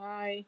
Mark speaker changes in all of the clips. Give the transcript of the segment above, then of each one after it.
Speaker 1: Bye.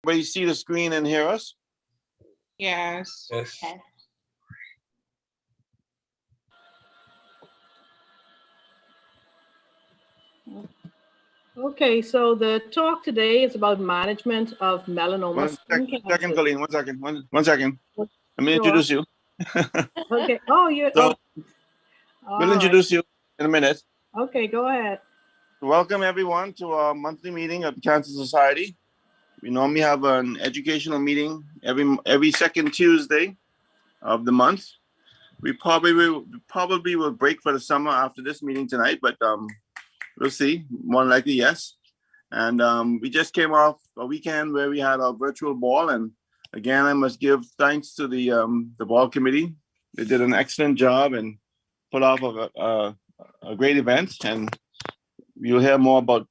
Speaker 1: everybody see the screen and hear us?
Speaker 2: Yes.
Speaker 3: Yes.
Speaker 4: Okay, so the talk today is about management of melanoma
Speaker 1: One
Speaker 4: skin
Speaker 1: second,
Speaker 4: cancer.
Speaker 1: Colleen, 1 second, one second. Let me
Speaker 4: Sure.
Speaker 1: introduce you.
Speaker 4: Okay. Oh, you.
Speaker 1: So,
Speaker 4: All
Speaker 1: we'll
Speaker 4: right.
Speaker 1: introduce you in a minute.
Speaker 4: Okay, go ahead.
Speaker 1: Welcome everyone to our monthly meeting of the Cancer Society. We normally have an educational meeting every second Tuesday of the month. We probably will break for the summer after this meeting tonight, but we'll see. More than likely, yes. And we just came off a weekend where we had our virtual ball, and again, I must give thanks to the ball committee. They did an excellent job and put off a great event. And you'll hear more about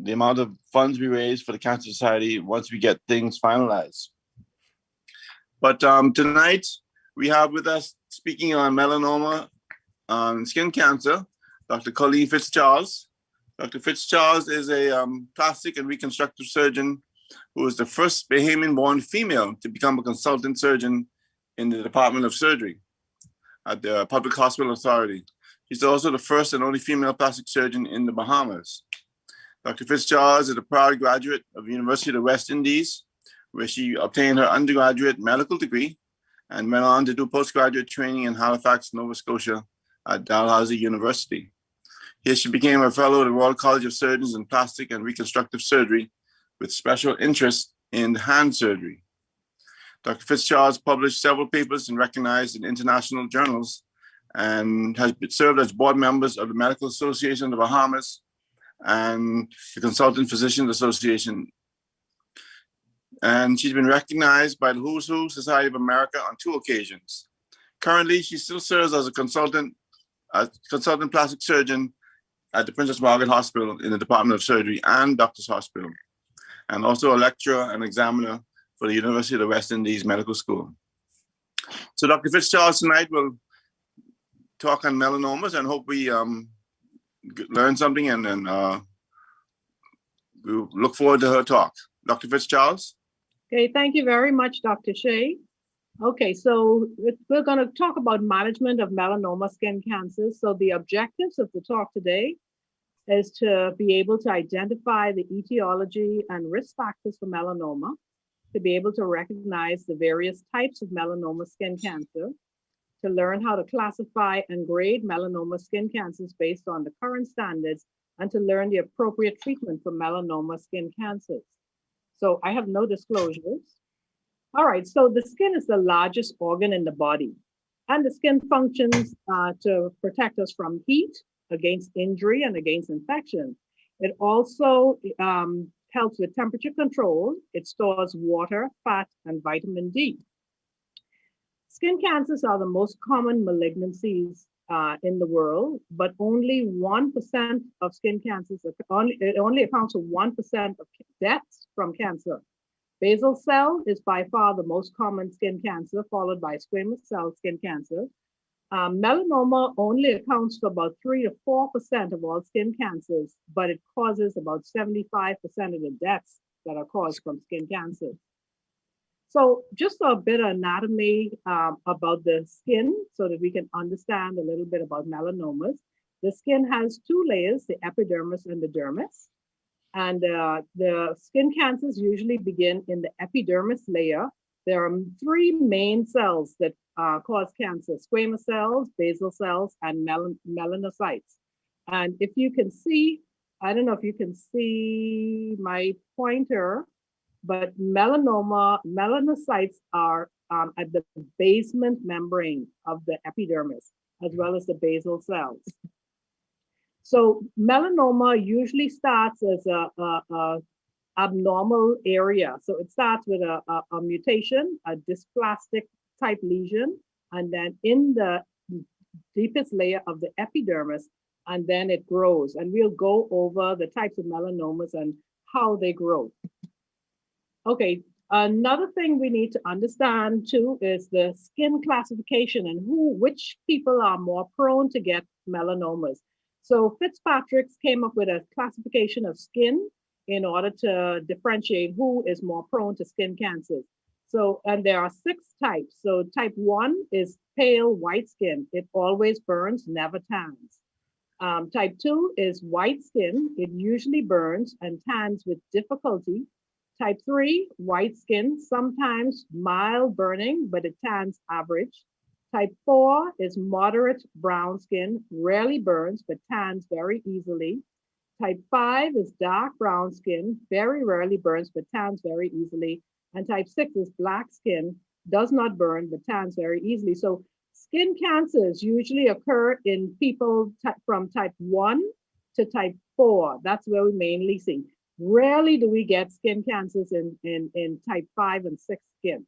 Speaker 1: the amount of funds we raised for the Cancer Society once we get things finalized. But tonight we have with us, speaking on melanoma and skin cancer, Dr. Colleen FitzCharles. Dr. FitzCharles is a plastic and reconstructive surgeon who was the first Bahamian-born female to become a consultant surgeon in the Department of Surgery at the Public Hospital Authority. She's also the first and only female plastic surgeon in the Bahamas. Dr. FitzCharles is a proud graduate of the University of the West Indies, where she obtained her undergraduate medical degree and went on to do postgraduate training in Halifax, Nova Scotia at Dalhousie University. Here she became a fellow of the Royal College of Surgeons in Plastic and Reconstructive Surgery with special interest in hand surgery. Dr. FitzCharles published several papers and recognized in international journals and has served as board members of the Medical Association of the Bahamas and the Consultant Physicians Association. And she's been recognized by the Who's Who Society of America on 2 occasions. Currently, she still serves as a consultant plastic surgeon at the Princess Margaret Hospital in the Department of Surgery and Doctors Hospital, and also a lecturer and examiner for the University of the West Indies Medical School. So Dr. FitzCharles tonight will talk on melanomas, and hope we learn something, and we look forward to her talk. Dr. FitzCharles.
Speaker 4: Okay, thank you very much, Dr. Shea. Okay, so we're going to talk about management of melanoma skin cancer. So the objectives of the talk today is to be able to identify the etiology and risk factors for melanoma, to be able to recognize the various types of melanoma skin cancer, to learn how to classify and grade melanoma skin cancers based on the current standards, and to learn the appropriate treatment for melanoma skin cancers. So I have no disclosures. All right, so the skin is the largest organ in the body, and the skin functions to protect us from heat, against injury, and against infection. It also helps with temperature control. It stores water, fat, and vitamin D. Skin cancers are the most common malignancies in the world, but only 1% of skin cancers, it only accounts for 1% of deaths from cancer. Basal cell is by far the most common skin cancer, followed by squamous cell skin cancer. Melanoma only accounts for about 3 to 4% of all skin cancers, but it causes about 75% of the deaths that are caused from skin cancer. So just a bit of anatomy about the skin so that we can understand a little bit about melanomas. The skin has 2 layers, the epidermis and the dermis. And the skin cancers usually begin in the epidermis layer. There are 3 main cells that cause cancer: squamous cells, basal cells, and melanocytes. And if you can see, I don't know if you can see my pointer, but melanocytes are at the basement membrane of the epidermis, as well as the basal cells. So melanoma usually starts as a abnormal area. So it starts with a mutation, a dysplastic type lesion, and then in the deepest layer of the epidermis, and then it grows. And we'll go over the types of melanomas and how they grow. Okay, another thing we need to understand too is the skin classification and which people are more prone to get melanomas. So Fitzpatrick's came up with a classification of skin in order to differentiate who is more prone to skin cancers. So, and there are 6 types. So type 1 is pale white skin. It always burns, never tans. Type 2 is white skin. It usually burns and tans with difficulty. Type 3, white skin, sometimes mild burning, but it tans average. Type 4 is moderate brown skin, rarely burns, but tans very easily. Type 5 is dark brown skin, very rarely burns, but tans very easily. And type 6 is black skin, does not burn, but tans very easily. So skin cancers usually occur in people from type 1 to type 4. That's where we mainly see. Rarely do we get skin cancers in type 5 and 6 skin.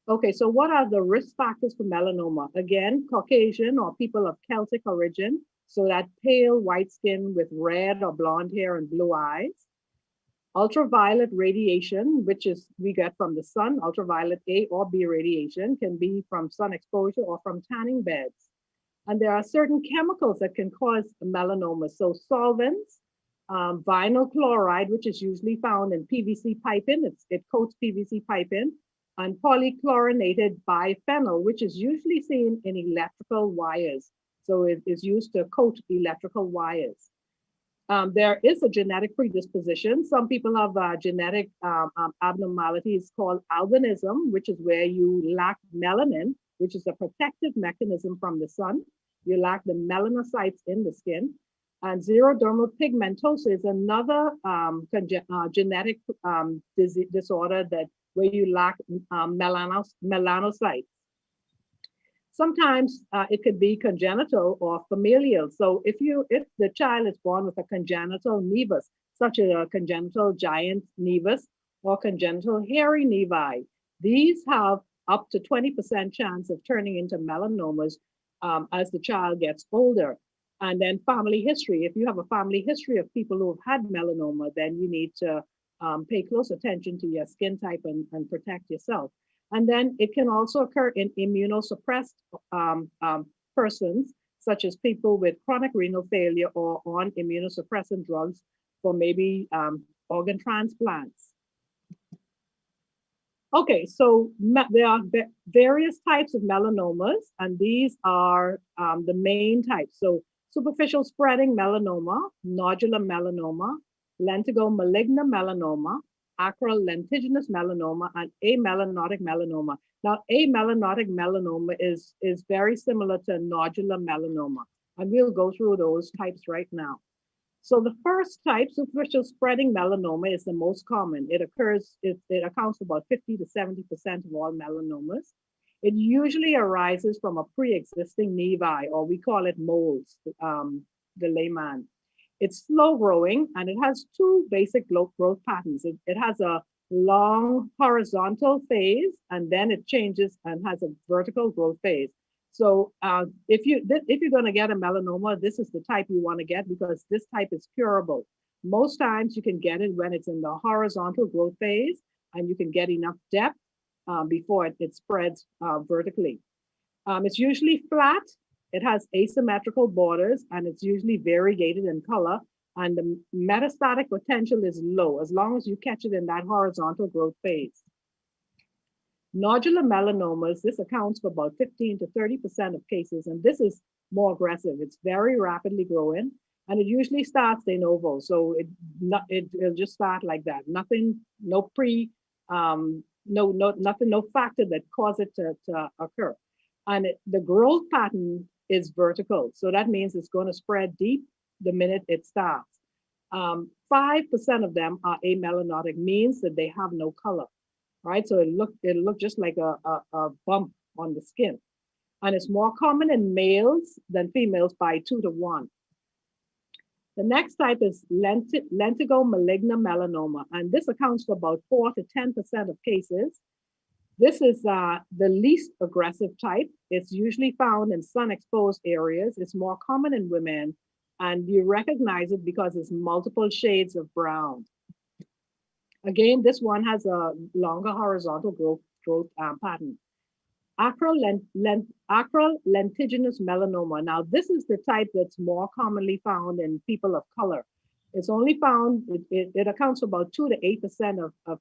Speaker 4: Okay, so what are the risk factors for melanoma? Again, Caucasian or people of Celtic origin, so that pale white skin with red or blonde hair and blue eyes. Ultraviolet radiation, which is we get from the sun, ultraviolet A or B radiation, can be from sun exposure or from tanning beds. And there are certain chemicals that can cause melanoma. So solvents, vinyl chloride, which is usually found in PVC piping, it coats PVC piping, and polychlorinated biphenyl, which is usually seen in electrical wires. So it is used to coat electrical wires. There is a genetic predisposition. Some people have genetic abnormalities called albinism, which is where you lack melanin, which is a protective mechanism from the sun. You lack the melanocytes in the skin. And xerodermal pigmentosis is another genetic disorder where you lack melanocytes. Sometimes it could be congenital or familial. So if the child is born with a congenital nevus, such as a congenital giant nevus or congenital hairy nevi, these have up to 20% chance of turning into melanomas as the child gets older. And then family history. If you have a family history of people who have had melanoma, then you need to pay close attention to your skin type and protect yourself. And then it can also occur in immunosuppressed persons, such as people with chronic renal failure or on immunosuppressant drugs for maybe organ transplants. Okay, so there are various types of melanomas, and these are the main types. So superficial spreading melanoma, nodular melanoma, lentigo maligna melanoma, acral lentiginous melanoma, and amelanotic melanoma. Now, amelanotic melanoma is very similar to nodular melanoma, and we'll go through those types right now. So the first type, superficial spreading melanoma, is the most common. It accounts for about 50 to 70% of all melanomas. It usually arises from a pre-existing nevi, or we call it moles, the layman. It's slow growing, and it has 2 basic growth patterns. It has a long horizontal phase, and then it changes and has a vertical growth phase. So if you're going to get a melanoma, this is the type you want to get because this type is curable. Most times you can get it when it's in the horizontal growth phase, and you can get enough depth before it spreads vertically. It's usually flat. It has asymmetrical borders, and it's usually variegated in color, and the metastatic potential is low as long as you catch it in that horizontal growth phase. Nodular melanomas, this accounts for about 15 to 30% of cases, and this is more aggressive. It's very rapidly growing, and it usually starts de novo, so it'll just start like that. Nothing, no factor that caused it to occur. And the growth pattern is vertical, so that means it's going to spread deep the minute it starts. 5% of them are amelanotic, means that they have no color. Right, so it'll look just like a bump on the skin, and it's more common in males than females by 2 to 1. The next type is lentigo maligna melanoma, and this accounts for about 4 to 10% of cases. This is the least aggressive type. It's usually found in sun-exposed areas. It's more common in women, and you recognize it because it's multiple shades of brown. Again, this one has a longer horizontal growth pattern. Acral lentiginous melanoma. Now, this is the type that's more commonly found in people of color. It's only found, it accounts for about 2 to 8% of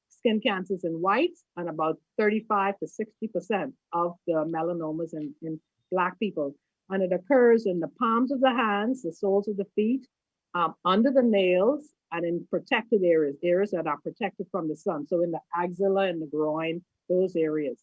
Speaker 4: skin cancers in whites and about 35 to 60% of the melanomas in Black people. And it occurs in the palms of the hands, the soles of the feet, under the nails, and in protected areas, areas that are protected from the sun. So in the axilla and the groin, those areas.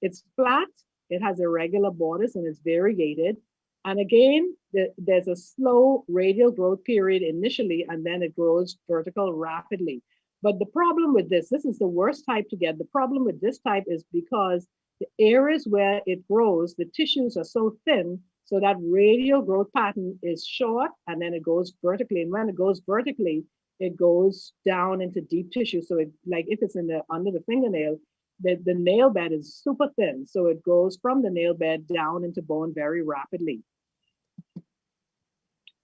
Speaker 4: It's flat, it has irregular borders, and it's variegated. And again, there's a slow radial growth period initially, and then it grows vertical rapidly. But the problem with this is the worst type to get. The problem with this type is because the areas where it grows, the tissues are so thin, so that radial growth pattern is short, and then it goes vertically. And when it goes vertically, it goes down into deep tissue. So it, like if it's under the fingernail, the nail bed is super thin. So it goes from the nail bed down into bone very rapidly.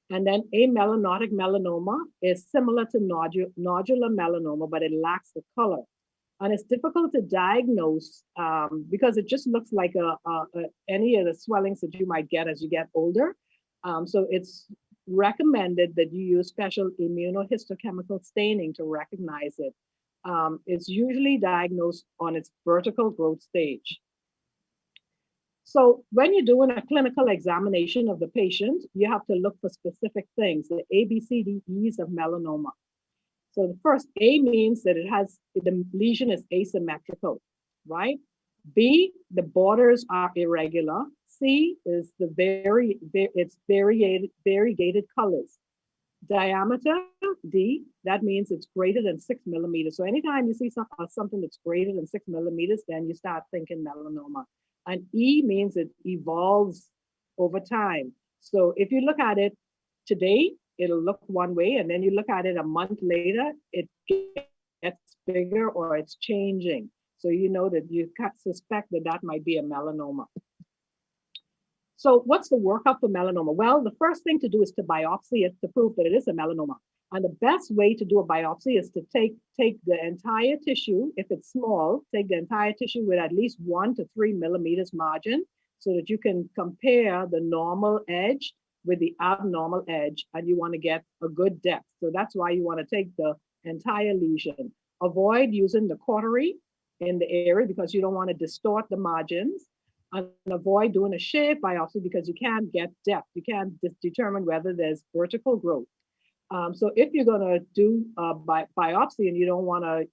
Speaker 4: And then amelanotic melanoma is similar to nodular melanoma, but it lacks the color. And it's difficult to diagnose because it just looks like any of the swellings that you might get as you get older. So it's recommended that you use special immunohistochemical staining to recognize it. It's usually diagnosed on its vertical growth stage. So when you're doing a clinical examination of the patient, you have to look for specific things, the ABCDEs of melanoma. So the first A means that the lesion is asymmetrical, right? B, the borders are irregular. C is it's variegated colors. Diameter, D, that means it's greater than 6 millimeters. So anytime you see something that's greater than 6 millimeters, then you start thinking melanoma. And E means it evolves over time. So if you look at it today, it'll look one way, and then you look at it a month later, it gets bigger or it's changing. So you know that you suspect that that might be a melanoma. So what's the workup for melanoma? Well, the first thing to do is to biopsy it to prove that it is a melanoma. And the best way to do a biopsy is to take the entire tissue. If it's small, take the entire tissue with at least 1 to 3 millimeters margin so that you can compare the normal edge with the abnormal edge, and you want to get a good depth. So that's why you want to take the entire lesion. Avoid using the cautery in the area because you don't want to distort the margins, and avoid doing a shave biopsy because you can't get depth. You can't determine whether there's vertical growth. So if you're going to do a biopsy and you don't want to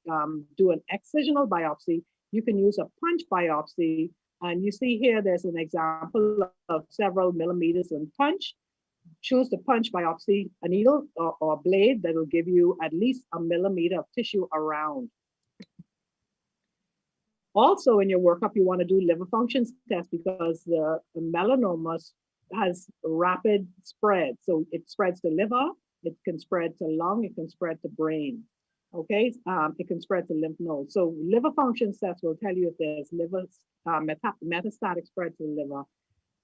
Speaker 4: do an excisional biopsy, you can use a punch biopsy. And you see here, there's an example of several millimeters in punch. Choose the punch biopsy, a needle or blade that will give you at least 1 millimeter of tissue around. Also in your workup, you want to do liver functions test because the melanoma has rapid spread. So it spreads to liver, it can spread to lung, it can spread to brain. Okay, it can spread to lymph nodes. So liver function tests will tell you if there's liver metastatic spread to the liver.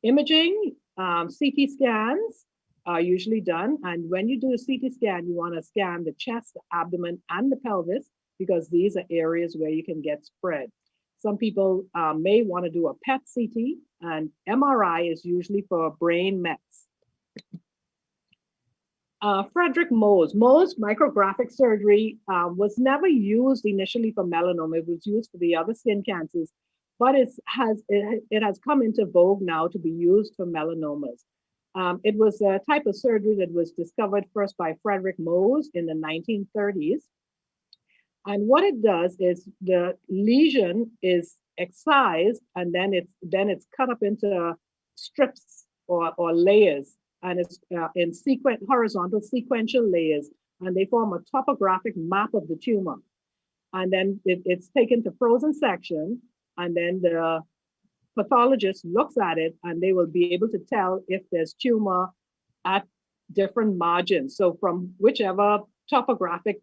Speaker 4: Imaging, CT scans are usually done. And when you do a CT scan, you want to scan the chest, the abdomen, and the pelvis because these are areas where you can get spread. Some people may want to do a PET CT, and MRI is usually for brain mets. Frederick Mohs micrographic surgery was never used initially for melanoma. It was used for the other skin cancers, but it has come into vogue now to be used for melanomas. It was a type of surgery that was discovered first by Frederick Mohs in the 1930s. And what it does is the lesion is excised, and then it's cut up into strips or layers, and it's in horizontal sequential layers, and they form a topographic map of the tumor. And then it's taken to frozen section, and then the pathologist looks at it, and they will be able to tell if there's tumor at different margins. So from whichever topographic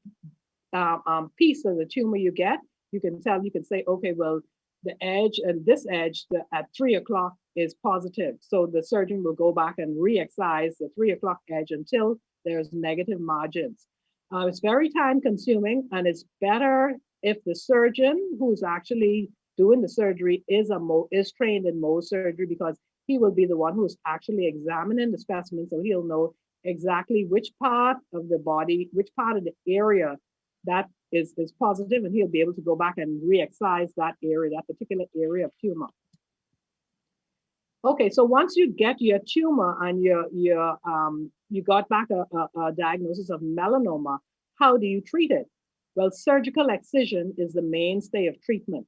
Speaker 4: piece of the tumor you get, you can say, okay, well, the edge and this edge at 3 o'clock is positive. So the surgeon will go back and re-excise the 3 o'clock edge until there's negative margins. It's very time consuming, and it's better if the surgeon who's actually doing the surgery is trained in Mohs surgery, because he will be the one who's actually examining the specimen, so he'll know exactly which part of the body, which part of the area that is positive, and he'll be able to go back and re-excise that area, that particular area of tumor. Okay, so once you get your tumor and you got back a diagnosis of melanoma, how do you treat it? Well, surgical excision is the mainstay of treatment.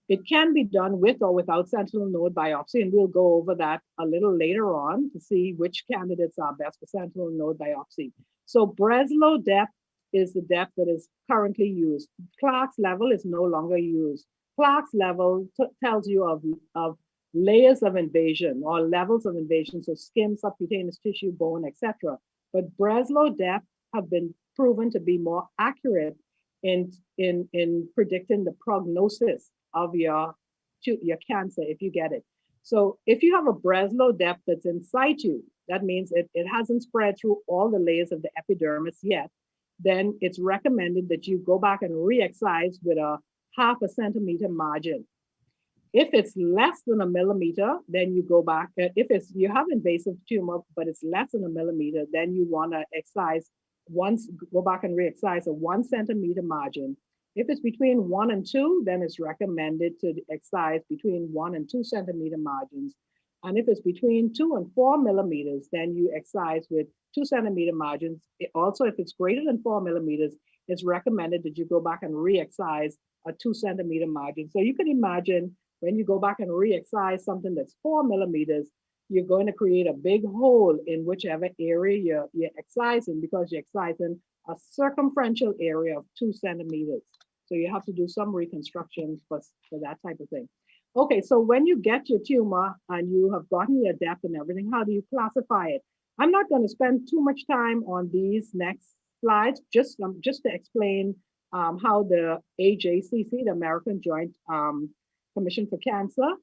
Speaker 4: It can be done with or without sentinel node biopsy, and we'll go over that a little later on to see which candidates are best for sentinel node biopsy. So Breslow depth is the depth that is currently used. Clark's level is no longer used. Clark's level tells you of layers of invasion or levels of invasion, so skin, subcutaneous tissue, bone, etc. But Breslow depth have been proven to be more accurate in predicting the prognosis of your cancer if you get it. So if you have a Breslow depth that's in situ, that means it hasn't spread through all the layers of the epidermis yet, then it's recommended that you go back and re-excise with a 0.5 centimeter margin. If it's less than 1 millimeter, then you go back. If you have invasive tumor, but it's less than 1 millimeter, then you want to excise go back and re-excise a 1 centimeter margin. If it's between 1 and 2, then it's recommended to excise between 1 and 2 centimeter margins. And if it's between 2 and 4 millimeters, then you excise with 2 centimeter margins. Also, if it's greater than 4 millimeters, it's recommended that you go back and re-excise a 2 centimeter margin. So you can imagine when you go back and re-excise something that's 4 millimeters, you're going to create a big hole in whichever area you're excising, because you're excising a circumferential area of 2 centimeters. So you have to do some reconstruction for that type of thing. Okay, so when you get your tumor and you have gotten your depth and everything, how do you classify it? I'm not going to spend too much time on these next slides, just to explain how the AJCC, the American Joint Commission for Cancer,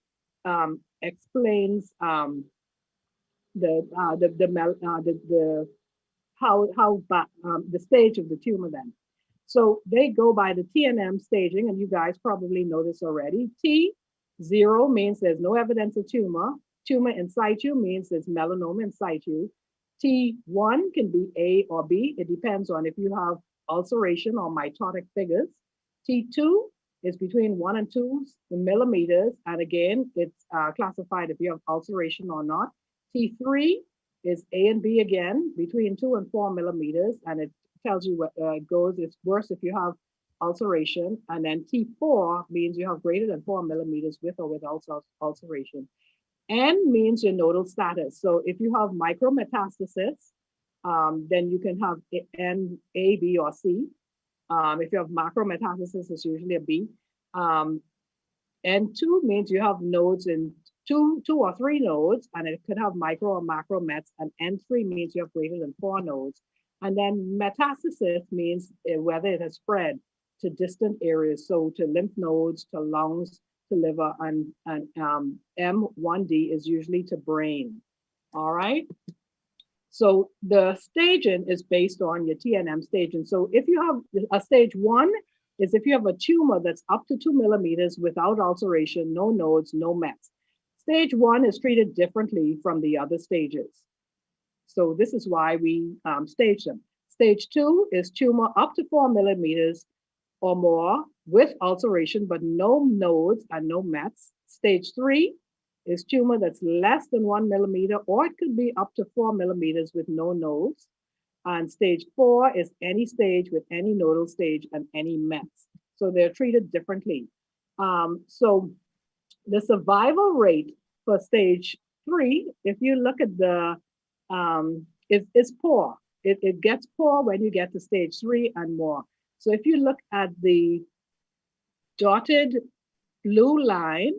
Speaker 4: explains the stage of the tumor then. So they go by the TNM staging, and you guys probably know this already. T0 means there's no evidence of tumor. Tumor in situ means there's melanoma in situ. T1 can be A or B. It depends on if you have ulceration or mitotic figures. T2 is between 1 and 2 millimeters. And again, it's classified if you have ulceration or not. T3 is A and B again, between 2 and 4 millimeters. And it tells you what goes. It's worse if you have ulceration. And then T4 means you have greater than 4 millimeters with or without ulceration. N means your nodal status. So if you have micrometastasis, then you can have N, A, B, or C. If you have macrometastasis, it's usually a B. N2 means you have nodes in two or 3 nodes, and it could have micro or macro mets. And N3 means you have greater than 4 nodes. And then metastasis means whether it has spread to distant areas, so to lymph nodes, to lungs, to liver, and M1D is usually to brain. All right. So the staging is based on your TNM staging. So if you have a stage 1, is if you have a tumor that's up to 2 millimeters without ulceration, no nodes, no mets. Stage 1 is treated differently from the other stages. So this is why we stage them. Stage 2 is tumor up to 4 millimeters or more with ulceration, but no nodes and no mets. Stage 3 is tumor that's less than 1 millimeter, or it could be up to 4 millimeters with no nodes. And stage 4 is any stage with any nodal stage and any mets. So they're treated differently. So the survival rate for stage 3, if you look at the, is poor. It gets poor when you get to stage 3 and more. So if you look at the dotted blue line,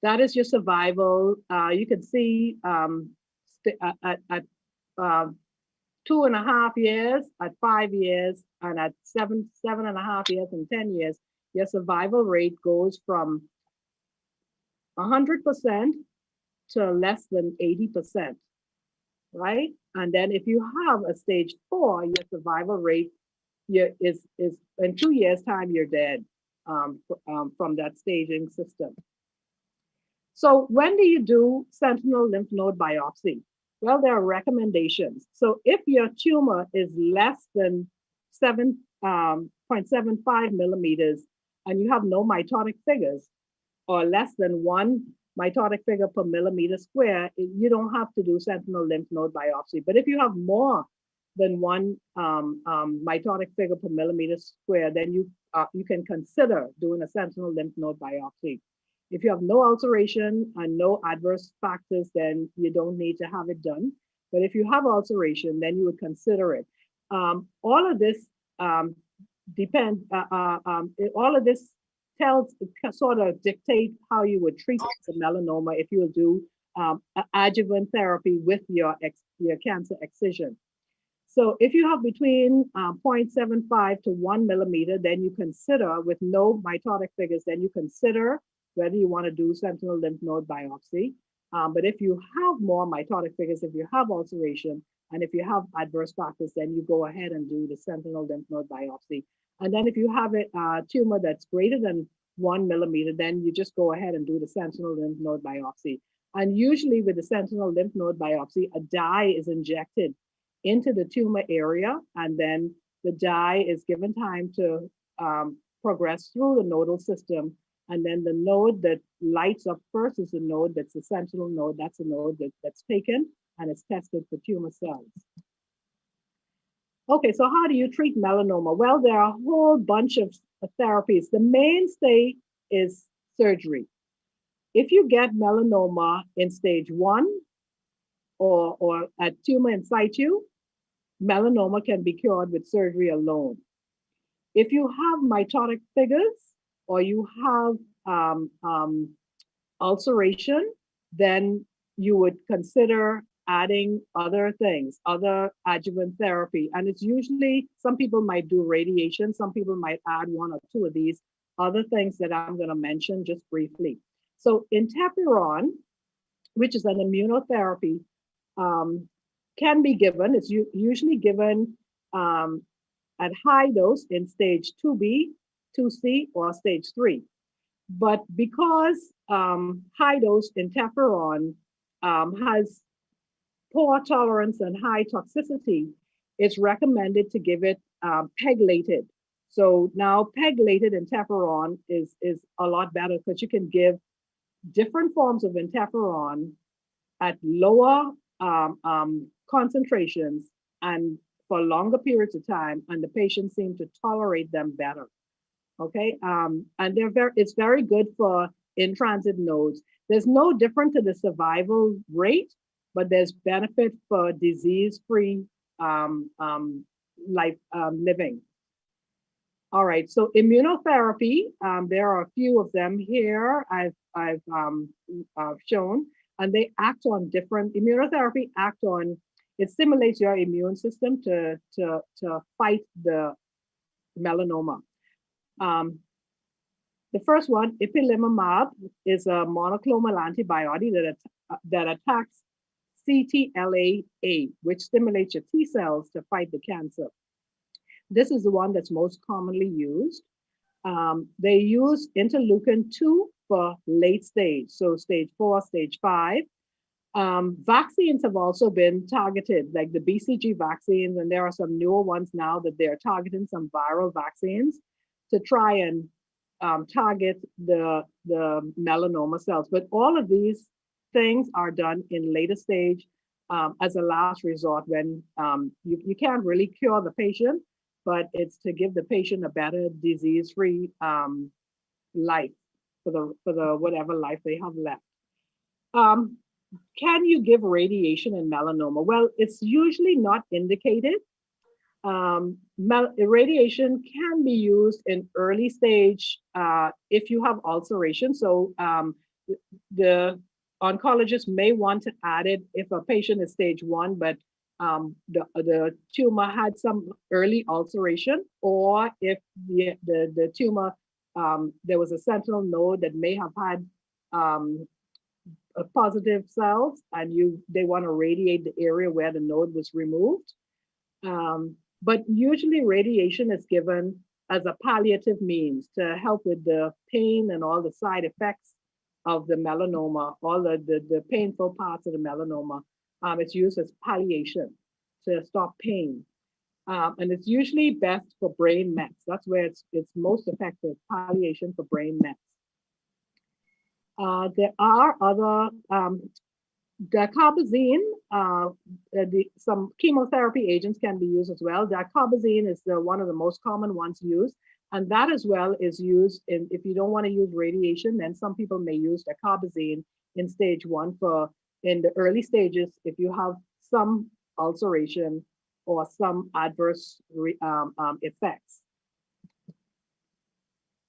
Speaker 4: that is your survival. You can see at 2.5 years, at 5 years, and at 7.5 years and 10 years, your survival rate goes from 100% to less than 80%, right? And then if you have a stage 4, your survival rate is in 2 years' time, you're dead from that staging system. So when do you do sentinel lymph node biopsy? Well, there are recommendations. So if your tumor is less than 7.75 millimeters and you have no mitotic figures, or less than 1 mitotic figure per millimeter square, you don't have to do sentinel lymph node biopsy. But if you have more than 1 mitotic figure per millimeter square, then you can consider doing a sentinel lymph node biopsy. If you have no ulceration and no adverse factors, then you don't need to have it done. But if you have ulceration, then you would consider it. All of this depends. All of this sort of dictate how you would treat the melanoma if you will do adjuvant therapy with your cancer excision. So if you have between 0.75 to 1 millimeter, then you consider, with no mitotic figures, then you consider whether you want to do sentinel lymph node biopsy. But if you have more mitotic figures, if you have ulceration, and if you have adverse factors, then you go ahead and do the sentinel lymph node biopsy. And then if you have a tumor that's greater than 1 millimeter, then you just go ahead and do the sentinel lymph node biopsy. And usually with the sentinel lymph node biopsy, a dye is injected into the tumor area, and then the dye is given time to progress through the nodal system. And then the node that lights up first is the node that's the sentinel node. That's a node that's taken and it's tested for tumor cells. Okay, so how do you treat melanoma? Well, there are a whole bunch of therapies. The mainstay is surgery. If you get melanoma in stage 1 or a tumor in situ, melanoma can be cured with surgery alone. If you have mitotic figures or you have ulceration, then you would consider adding other things, other adjuvant therapy. And it's usually, some people might do radiation, some people might add 1 or 2 of these other things that I'm going to mention just briefly. So interferon, which is an immunotherapy, can be given. It's usually given at high dose in stage 2B, 2C, or stage 3. But because high dose interferon has poor tolerance and high toxicity, it's recommended to give it pegylated. So now pegylated interferon is a lot better because you can give different forms of interferon at lower concentrations and for longer periods of time, and the patients seem to tolerate them better. Okay, and it's very good for in-transit nodes. There's no different to the survival rate, but there's benefit for disease-free life living. All right, so immunotherapy, there are a few of them here I've shown, and they act on different, immunotherapy it stimulates your immune system to fight the melanoma. The first one, ipilimumab, is a monoclonal antibody that attacks CTLA-A, which stimulates your T cells to fight the cancer. This is the one that's most commonly used. They use interleukin-2 for late stage, so stage 4, stage 5. Vaccines have also been targeted, like the BCG vaccines, and there are some newer ones now that they're targeting some viral vaccines to try and target the melanoma cells. But all of these things are done in later stage as a last resort when you can't really cure the patient, but it's to give the patient a better disease-free life for the whatever life they have left. Can you give radiation in melanoma? Well, it's usually not indicated. Radiation can be used in early stage if you have ulceration. So the oncologist may want to add it if a patient is stage 1, but the tumor had some early ulceration, or if the tumor, there was a sentinel node that may have had positive cells, and they want to radiate the area where the node was removed. But usually radiation is given as a palliative means to help with the pain and all the side effects of the melanoma, all the painful parts of the melanoma. It's used as palliation to stop pain. And it's usually best for brain mets. That's where it's most effective, palliation for brain mets. There are other dacarbazine. Some chemotherapy agents can be used as well. Dacarbazine is one of the most common ones used, and that as well is used in, if you don't want to use radiation, then some people may use dacarbazine in stage 1 for in the early stages if you have some ulceration or some adverse effects.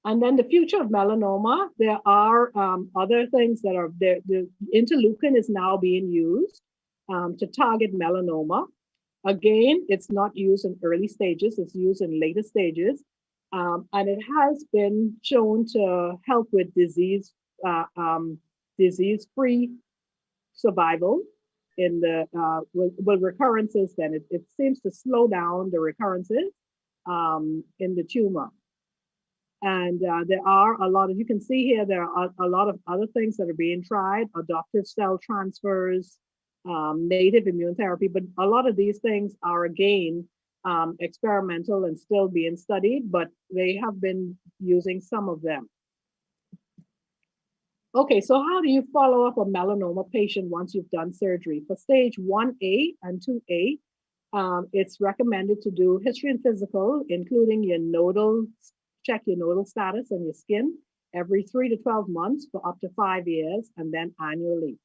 Speaker 4: And then the future of melanoma, there are other things that are there. The interleukin is now being used to target melanoma. Again, it's not used in early stages, it's used in later stages. And it has been shown to help with disease-free survival in the with recurrences. Then it seems to slow down the recurrences in the tumor. And there are a lot of, you can see here, there are a lot of other things that are being tried, adoptive cell transfers, native immune therapy, but a lot of these things are again experimental and still being studied, but they have been using some of them. Okay, so how do you follow up a melanoma patient once you've done surgery? For stage 1A and 2A, it's recommended to do history and physical, including your nodal, check your nodal status and your skin every 3 to 12 months for up to 5 years, and then annually.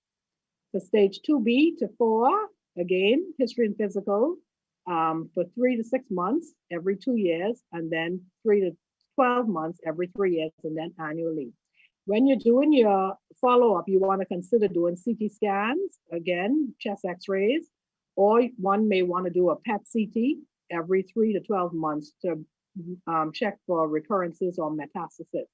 Speaker 4: For stage 2B to 4, again, history and physical for 3 to 6 months every 2 years, and then 3 to 12 months every 3 years, and then annually. When you're doing your follow-up, you want to consider doing CT scans, again, chest x-rays, or one may want to do a PET CT every 3 to 12 months to check for recurrences or metastasis.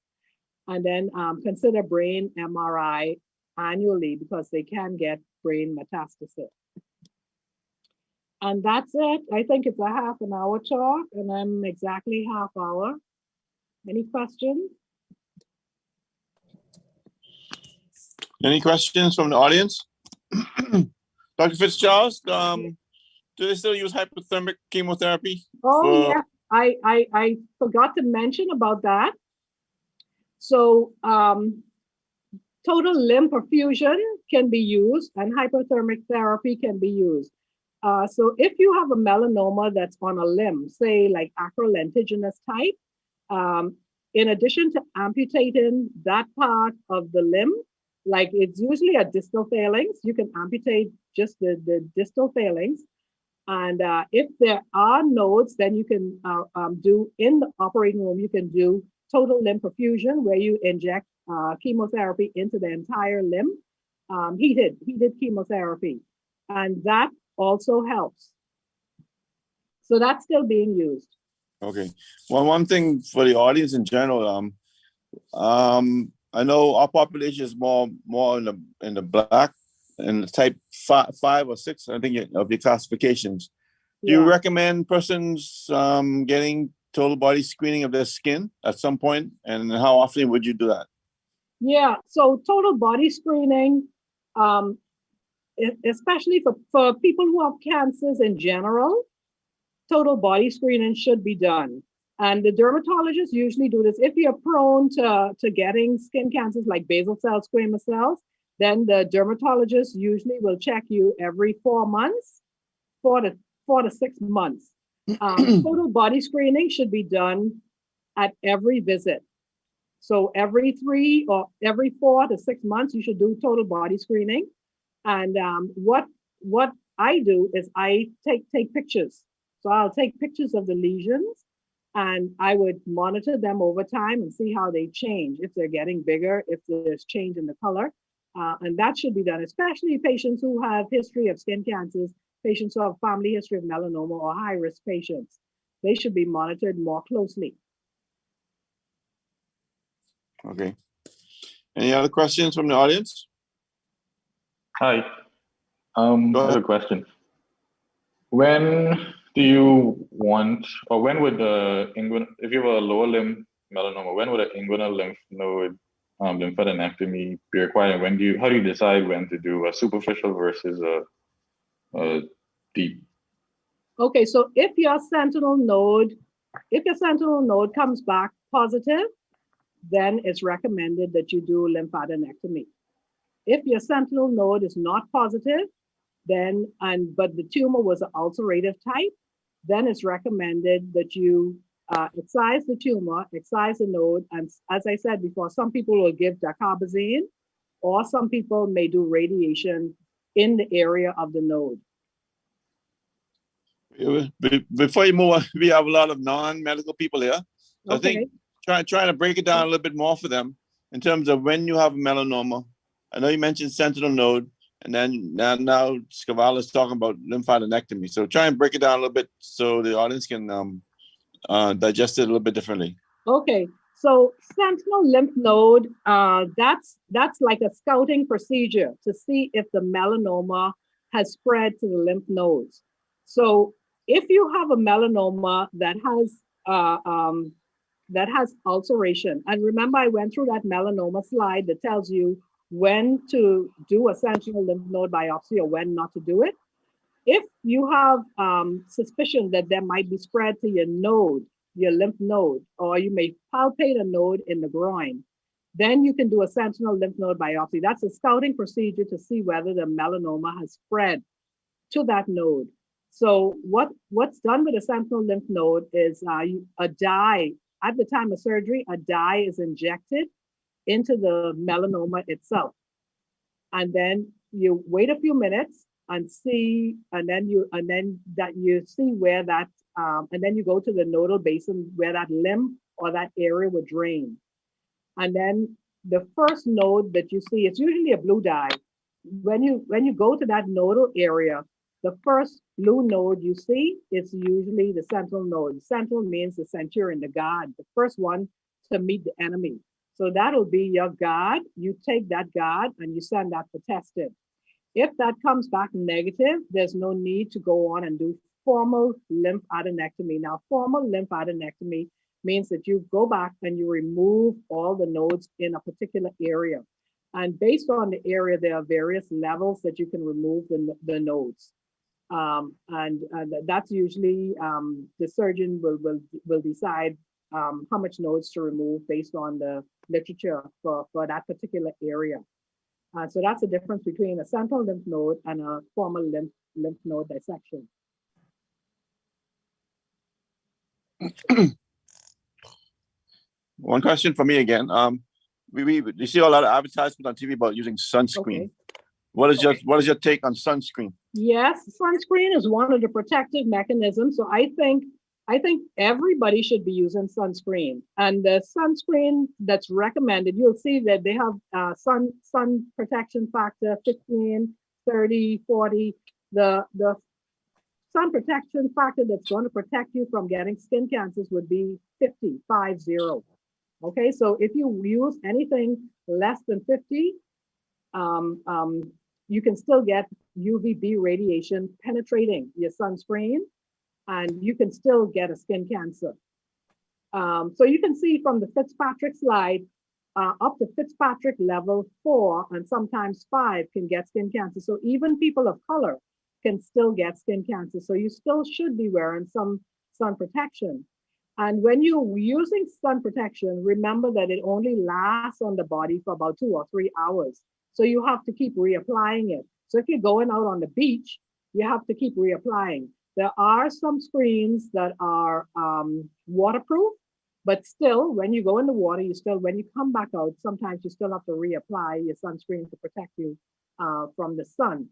Speaker 4: And then consider brain MRI annually because they can get brain metastasis. And that's it. I think it's a half an hour talk, and I'm exactly half hour. Any questions?
Speaker 1: Any questions from the audience? Dr. FitzCharles, do they still use hypothermic chemotherapy?
Speaker 4: Oh, yeah. I forgot to mention about that. So total limb perfusion can be used and hyperthermic therapy can be used. So if you have a melanoma that's on a limb, say like acrolentigenous type, in addition to amputating that part of the limb, like it's usually a distal phalanx, you can amputate just the distal phalanx. And if there are nodes, then you can do in the operating room, you can do total limb perfusion where you inject chemotherapy into the entire limb, heated chemotherapy. And that also helps. So that's still being used.
Speaker 1: Okay. Well, one thing for the audience in general, I know our population is more in the black and the type 5 or 6, I think, of your classifications. Do you recommend persons getting total body screening of their skin at some point, and how often would you do that?
Speaker 4: Yeah, so total body screening, especially for people who have cancers in general, total body screening should be done. And the dermatologists usually do this. If you're prone to getting skin cancers like basal cell squamous cells, then the dermatologist usually will check you every 4 months, 4 to 6 months. Total body screening should be done at every visit. So every 3 or every 4 to 6 months, you should do total body screening. And what I do is I take pictures. So I'll take pictures of the lesions and I would monitor them over time and see how they change, if they're getting bigger, if there's change in the color. And that should be done, especially patients who have history of skin cancers, patients who have family history of melanoma or high-risk patients. They should be monitored more closely.
Speaker 1: Okay. Any other questions from the audience?
Speaker 3: Hi. I have a question. When do you want, or when would if you have a lower limb melanoma, when would an inguinal lymph node lymphadenectomy be required? And how do you decide when to do a superficial versus a deep.
Speaker 4: Okay, so if your sentinel node comes back positive, then it's recommended that you do lymphadenectomy. If your sentinel node is not positive, then but the tumor was an ulcerative type, then it's recommended that you excise the tumor, excise the node, and as I said before, some people will give dacarbazine, or some people may do radiation in the area of the node.
Speaker 1: Before you move on, we have a lot of non-medical people here. So
Speaker 4: Okay.
Speaker 1: I think trying to break it down a little bit more for them in terms of when you have melanoma. I know you mentioned sentinel node, and then now Scavala is talking about lymphadenectomy. So try and break it down a little bit so the audience can digest it a little bit differently.
Speaker 4: Okay, so sentinel lymph node, that's like a scouting procedure to see if the melanoma has spread to the lymph nodes. So if you have a melanoma that has ulceration, and remember I went through that melanoma slide that tells you when to do a sentinel lymph node biopsy or when not to do it. If you have suspicion that there might be spread to your node, your lymph node, or you may palpate a node in the groin, then you can do a sentinel lymph node biopsy. That's a scouting procedure to see whether the melanoma has spread to that node. So what's done with a sentinel lymph node is a dye, at the time of surgery, a dye is injected into the melanoma itself. And then you wait a few minutes and see, and then you see where that, and then you go to the nodal basin where that limb or that area would drain. And then the first node that you see, it's usually a blue dye. When you go to that nodal area, the first blue node you see is usually the sentinel node. Sentinel means the centurion, the guard, the first one to meet the enemy. So that'll be your guard. You take that guard and you send that for testing. If that comes back negative, there's no need to go on and do formal lymphadenectomy. Now, formal lymphadenectomy means that you go back and you remove all the nodes in a particular area. And based on the area, there are various levels that you can remove the nodes. And that's usually the surgeon will decide how much nodes to remove based on the literature for that particular area. So that's the difference between a sentinel lymph node and a formal lymph node dissection.
Speaker 1: One question for me again. We see a lot of advertisements on TV about using sunscreen.
Speaker 4: Okay.
Speaker 1: What is your take on sunscreen?
Speaker 4: Yes, sunscreen is one of the protective mechanisms. So I think everybody should be using sunscreen. And the sunscreen that's recommended, you'll see that they have sun protection factor 15, 30, 40. The sun protection factor that's going to protect you from getting skin cancers would be 50, 50. Okay, so if you use anything less than 50, you can still get UVB radiation penetrating your sunscreen, and you can still get a skin cancer. So you can see from the Fitzpatrick slide, up to Fitzpatrick level 4 and sometimes 5 can get skin cancer. So even people of color can still get skin cancer. So you still should be wearing some sun protection. And when you're using sun protection, remember that it only lasts on the body for about 2 or 3 hours. So you have to keep reapplying it. So if you're going out on the beach, you have to keep reapplying. There are some screens that are waterproof, but still, when you go in the water, when you come back out, sometimes you still have to reapply your sunscreen to protect you from the sun.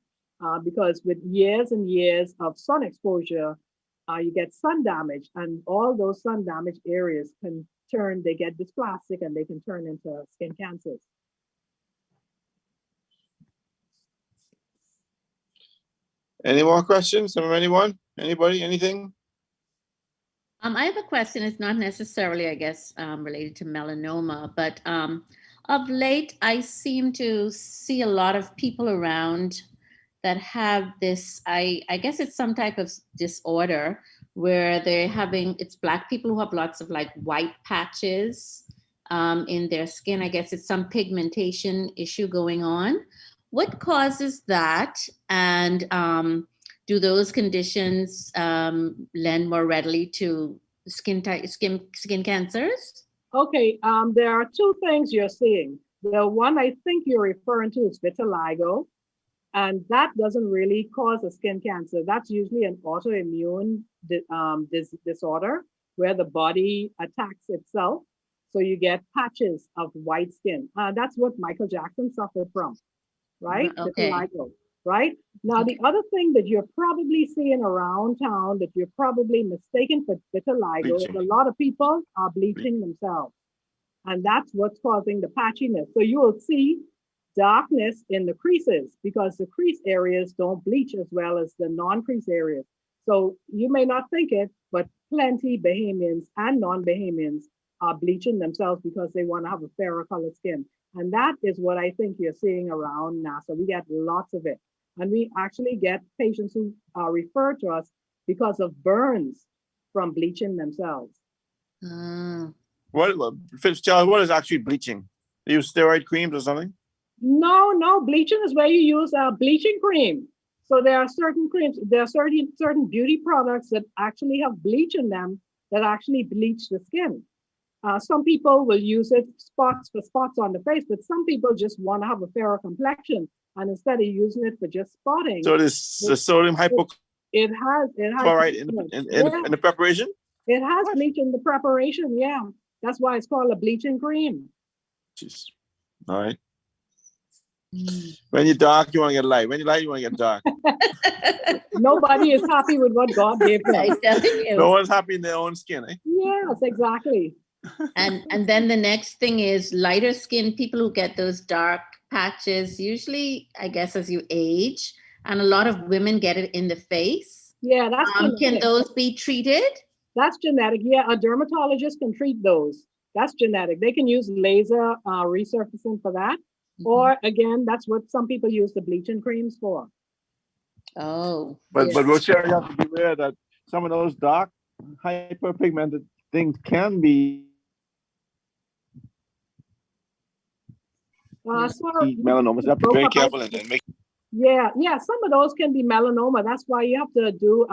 Speaker 4: Because with years and years of sun exposure, you get sun damage, and all those sun damaged areas they get dysplastic and they can turn into skin cancers.
Speaker 1: Any more questions from anyone? Anybody? Anything?
Speaker 5: I have a question. It's not necessarily, I guess, related to melanoma, but of late, I seem to see a lot of people around that have this, I guess it's some type of disorder where it's Black people who have lots of like white patches in their skin. I guess it's some pigmentation issue going on. What causes that? And do those conditions lend more readily to skin cancers?
Speaker 4: Okay, there are two things you're seeing. The one I think you're referring to is vitiligo, and that doesn't really cause a skin cancer. That's usually an autoimmune disorder where the body attacks itself. So you get patches of white skin. That's what Michael Jackson suffered from, right?
Speaker 5: Okay.
Speaker 4: Vitiligo, right? Now,
Speaker 5: Okay.
Speaker 4: the other thing that you're probably seeing around town that you're probably mistaken for vitiligo is
Speaker 1: Bleaching.
Speaker 4: a lot of people are bleaching themselves. And that's what's causing the patchiness. So you will see darkness in the creases because the crease areas don't bleach as well as the non-crease areas. So you may not think it, but plenty Bahamians and non-Bahamians are bleaching themselves because they want to have a fairer color skin. And that is what I think you're seeing around NASA. We get lots of it. And we actually get patients who are referred to us because of burns from bleaching themselves.
Speaker 1: What FitzCharles, what is actually bleaching? They use steroid creams or something?
Speaker 4: No, bleaching is where you use a bleaching cream. So there are certain creams, there are certain beauty products that actually have bleach in them that actually bleach the skin. Some people will use it spots on the face, but some people just want to have a fairer complexion, and instead of using it for just spotting,
Speaker 1: So it is the sodium hypochlorite
Speaker 4: it has
Speaker 1: in the preparation?
Speaker 4: It has bleach in the preparation, yeah. That's why it's called a bleaching cream.
Speaker 1: Jeez. All right. When you're dark, you want to get light. When you're light, you want to get dark.
Speaker 4: Nobody is happy with what God gave them.
Speaker 5: I'm telling you.
Speaker 1: No one's happy in their own skin, eh?
Speaker 4: Yes, exactly.
Speaker 5: And then the next thing is lighter skin people who get those dark patches, usually, I guess, as you age, and a lot of women get it in the face.
Speaker 4: Yeah, that's
Speaker 5: can
Speaker 4: genetic.
Speaker 5: those be treated?
Speaker 4: That's genetic. Yeah, a dermatologist can treat those. That's genetic. They can use laser resurfacing for that. Or again, that's what some people use the bleaching creams for.
Speaker 5: Oh.
Speaker 1: But
Speaker 4: Yeah.
Speaker 1: Rochelle, you have to be aware that some of those dark, hyperpigmented things can be melanomas. You have to be very careful and make.
Speaker 4: Yeah, some of those can be melanoma. That's why you have to do.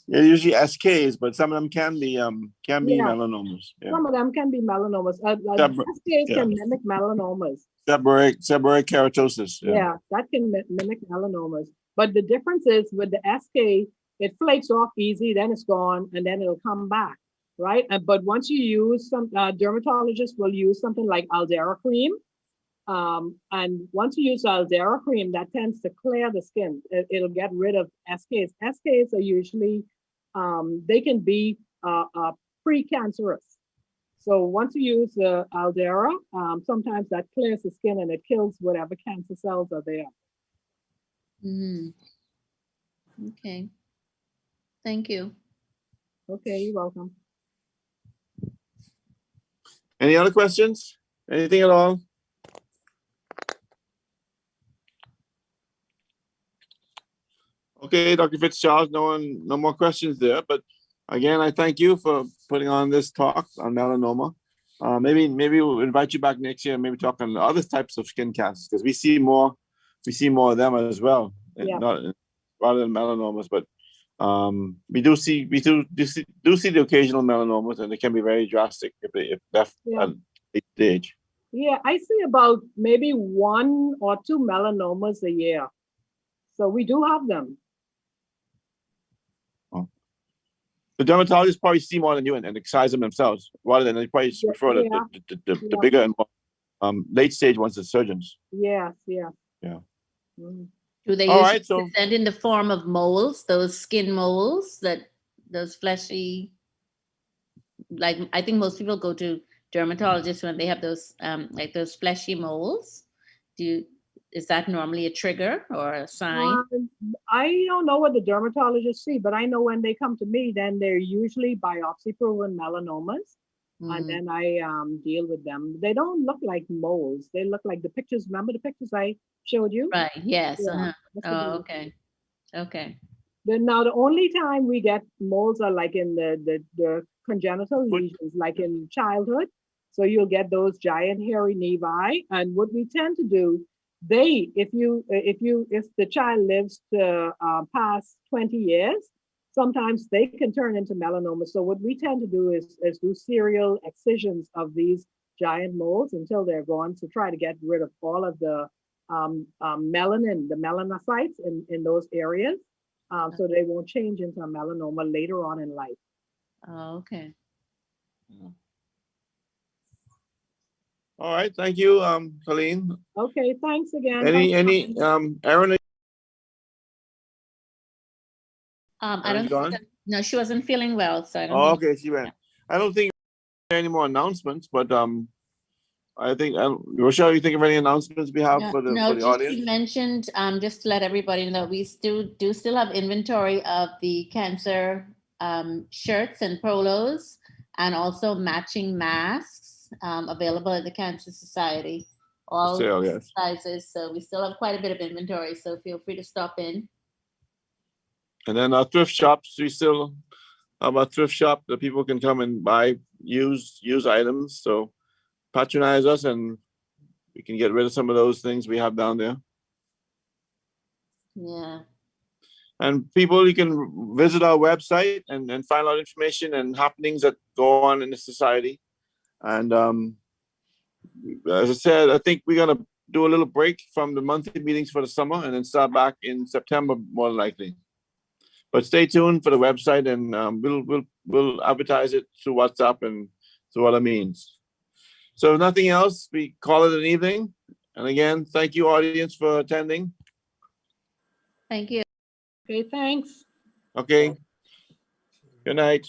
Speaker 1: Usually SKs, but some of them can be melanomas. Yeah.
Speaker 4: Some of them can be melanomas. SKs can mimic melanomas.
Speaker 1: Seborrheic keratosis.
Speaker 4: Yeah, that can mimic melanomas. But the difference is with the SK, it flakes off easy, then it's gone, and then it'll come back, right? But once you use some, dermatologists will use something like Aldera cream. And once you use Aldera cream, that tends to clear the skin. It'll get rid of SKs. SKs are usually, they can be precancerous. So once you use Aldera, sometimes that clears the skin and it kills whatever cancer cells are there.
Speaker 5: Okay. Thank you.
Speaker 4: Okay, you're welcome.
Speaker 1: Any other questions? Anything at all? Okay, Dr. FitzCharles, no more questions there. But again, I thank you for putting on this talk on melanoma. Maybe we'll invite you back next year and maybe talk on other types of skin cancers because we see more of them as well.
Speaker 4: Yeah.
Speaker 1: Not rather than melanomas, but we do see the occasional melanomas, and they can be very drastic if left at late stage.
Speaker 4: Yeah, I see about maybe 1 or 2 melanomas a year. So we do have them.
Speaker 1: The dermatologists probably see more than you and excise them themselves, rather than they probably prefer the bigger and more late stage ones, the surgeons.
Speaker 4: Yes.
Speaker 1: Yeah.
Speaker 5: Do they usually present in the form of moles, those skin moles, those fleshy? Like I think most people go to dermatologists when they have those like those fleshy moles. Is that normally a trigger or a sign?
Speaker 4: I don't know what the dermatologists see, but I know when they come to me, then they're usually biopsy-proven melanomas, and then I deal with them. They don't look like moles. They look like the pictures. Remember the pictures I showed you?
Speaker 5: Right. Yes.
Speaker 4: Yeah,
Speaker 5: Oh, okay. Okay.
Speaker 4: Now the only time we get moles are like in the congenital lesions, like in childhood. So you'll get those giant hairy nevi, and what we tend to do if the child lives to past 20 years, sometimes they can turn into melanoma. So what we tend to do is do serial excisions of these giant moles until they're gone, to try to get rid of all of the melanin, the melanocytes in those areas, so they won't change into a melanoma later on in life.
Speaker 5: Oh, okay.
Speaker 1: All right, thank you, Colleen.
Speaker 4: Okay, thanks again.
Speaker 1: Aaron,
Speaker 5: I don't
Speaker 1: gone?
Speaker 5: think no, she wasn't feeling well, so I don't
Speaker 1: Oh,
Speaker 5: think.
Speaker 1: okay, she went. I don't think there are any more announcements, but I think, Rochelle, you think of any announcements we have for the
Speaker 5: just
Speaker 1: audience?
Speaker 5: you mentioned, just to let everybody know, we still have inventory of the cancer shirts and polos, and also matching masks available at the Cancer Society, all
Speaker 1: sale, yes.
Speaker 5: sizes. So we still have quite a bit of inventory, so feel free to stop in.
Speaker 1: And then our thrift shops, we still have a thrift shop that people can come and buy used items. So patronize us and we can get rid of some of those things we have down there.
Speaker 5: Yeah.
Speaker 1: And people, you can visit our website and find out information and happenings that go on in the society. And as I said, I think we're gonna do a little break from the monthly meetings for the summer and then start back in September, more than likely. But stay tuned for the website, and we'll advertise it through WhatsApp and through other means. So if nothing else, we call it an evening. And again, thank you, audience, for attending.
Speaker 5: Thank you.
Speaker 4: Okay, thanks.
Speaker 1: Okay. Good night.